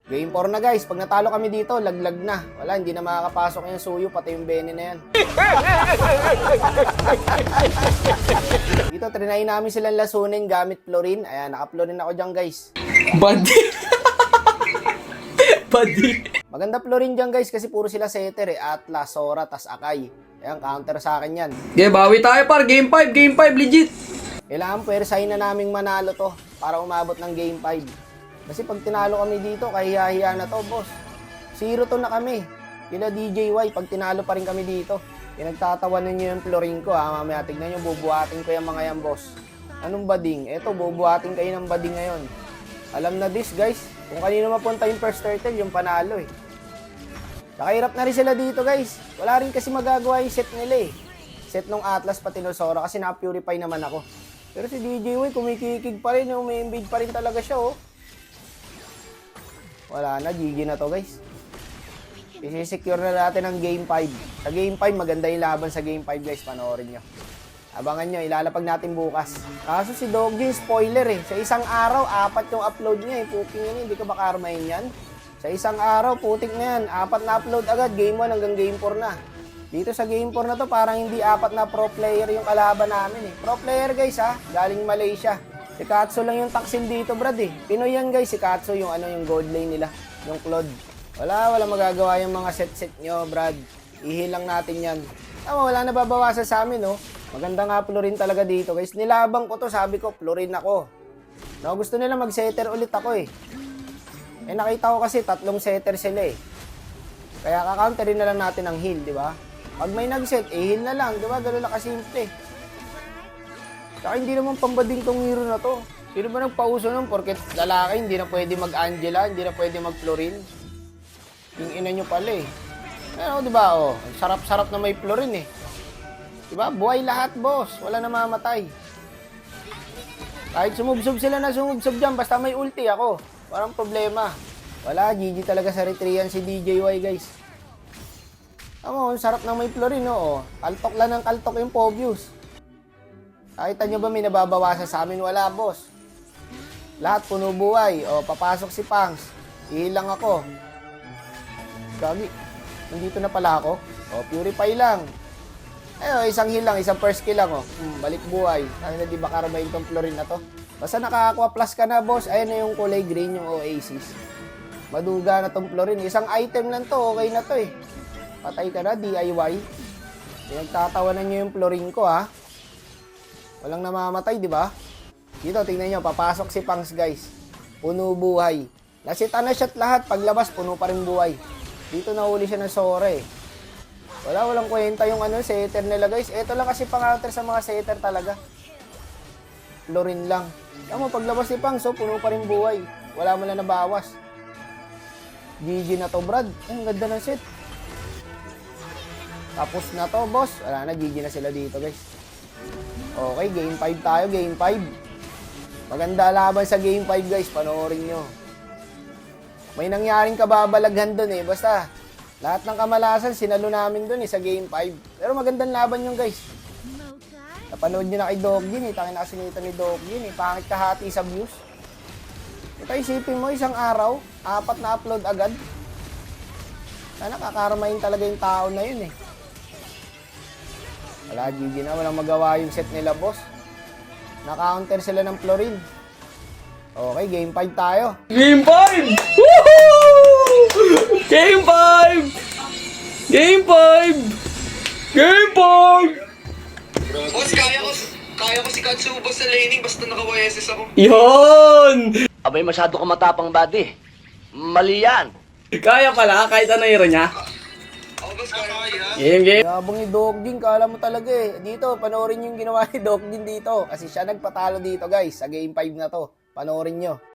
Game 4 na guys, pag natalo kami dito, laglag na. Wala, hindi na makakapasok yung suyo, pati yung Benny na yan. Dito, trinayin namin silang lasunin gamit Florin. Ayan, naka-Florin ako dyan guys. Buddy. Buddy. Maganda Florin dyan guys kasi puro sila setter Atlas, Sora, tas Akai. Ayan, counter sa akin yan. Okay, bawi tayo par. Game 5, legit. Kailangan pwersahin na naming manalo to para umabot ng Game 5. Kasi pag tinalo kami dito, kahiya-hiya na to, boss. 0-2 na kami. Kila DJY, pag tinalo pa rin kami dito. Pinagtatawanan nyo yung Florin ko, ha. Mamaya, tignan nyo, bubuhatin ko yung mga yan, boss. Anong bading? Eto, bubuhatin kayo ng bading ngayon. Alam na this, guys. Kung kanino mapunta yung first turtle, yung panalo, eh. Saka hirap na rin sila dito, guys. Wala rin kasi magagawa yung set nila, eh. Set nung Atlas pati ng Sora kasi na-purify naman ako. Pero si DJY, kumikikig pa rin, umi-invade pa rin talaga siya, oh. Wala na, GG na to guys. Isisecure na natin ang Game 5. Sa Game 5, maganda yung laban sa Game 5 guys. Panoorin nyo. Abangan nyo, ilalapag natin bukas. Kaso si Doggy, spoiler eh. Sa isang araw, 4 yung upload niya eh. Puking yun, hindi ka ba karmahin yan? Sa isang araw, putik na yan. 4 na upload agad, Game 1 hanggang Game 4 na. Dito sa Game 4 na to, parang hindi 4 na pro player yung kalaban namin eh. Pro player guys ha, galing Malaysia. Si Katsu lang yung taksil dito, brad eh. Pinoy yan guys, si Katsu yung yung gold lane nila, yung Claude. Wala magagawa yung mga set nyo, brad. Ihilang natin yan. Tama, wala nababawasan sa amin, no? Maganda nga Florin talaga dito, guys. Nilabang ko to, sabi ko, Florin ako. No, gusto nila mag-setter ulit ako eh. Eh nakita ko kasi 3 setter sila eh. Kaya kakounterin na lang natin ang heal, di ba? Pag may nag-set, heal na lang, di ba? Gano'n na kasimple. Saka hindi naman pambading tong hero na to. Sino ba nagpauso nun? Porket lalaki, hindi na pwede mag-Angela, hindi na pwede mag-Florin. Yung ina nyo pala eh. Ano, di ba? Oh, sarap-sarap na may Florin eh. Di ba? Buhay lahat, boss. Wala na mamatay. Kahit sumubsob sila na sumubsob dyan, basta may ulti ako. Walang problema. Wala, GG talaga sa retrian si DJY, guys. Tama, sarap ng may Florin, no? Oh. Kaltok lang ng kaltok yung Pobius. Nakita nyo ba may nababawasan sa amin? Wala, boss. Lahat puno buhay. O, papasok si Pangs. Ihilang ako. Gagi. Nandito na pala ako. O, purify lang. Ayun, isang heal lang, isang first kill lang, o. Balik buhay. Ano na, di ba karamahin tong Florin na to? Basta nakakakuha plus ka na, boss. Ayun na yung kulay green, yung Oasis. Maduga na tong Florin. Isang item lang to, okay na to eh. Patay ka na, DIY. Pinagtatawanan nyo yung Florin ko, ha. Walang namamatay, di ba? Dito, tingnan nyo, papasok si Pangs, guys. Puno buhay. Nasita na shot lahat. Paglabas, puno pa rin buhay. Dito nahuli siya ng Sora eh. Walang kwenta yung setter nila, guys. Ito lang kasi pang-counter sa mga setter talaga. Florin lang. Tama, paglabas si Pangs, puno pa rin buhay. Wala mo lang nabawas. GG na to, brad. Ang ganda ng set. Tapos na to, boss. Wala na, GG na sila dito, guys. Okay, Game 5 tayo, Game 5. Maganda laban sa Game 5, guys. Panoorin nyo. May nangyaring kababalaghan dun eh. Basta, lahat ng kamalasan, sinalo namin dun eh sa Game 5. Pero magandang laban yun, guys. Napanood nyo na kay Doggin eh. Tangin na kasinita ni Doggin eh. Pangit kahati sa views. Ito, isipin mo, isang araw, 4 na upload agad. Sana kakarmahin talaga yung tao na yun eh. Wala, GG na. Walang magawa yung set nila, boss. Na-counter sila ng Florin. Okay, Game 5 tayo. Game 5! Woohoo! Game 5! Game 5! Game 5! Boss, kaya ko si Katsu, boss, sa laning, basta naka-YSS ako. Yon! Abay, masyado ka matapang, buddy. Mali yan. Kaya pala, kahit ano hero niya. Ako, boss, kaya. Game. Yabang ni Doggin, kala mo talaga eh. Dito, panoorin yung ginawa ni Doggin dito. Kasi siya nagpatalo dito, guys, sa Game 5 na to. Panoorin nyo.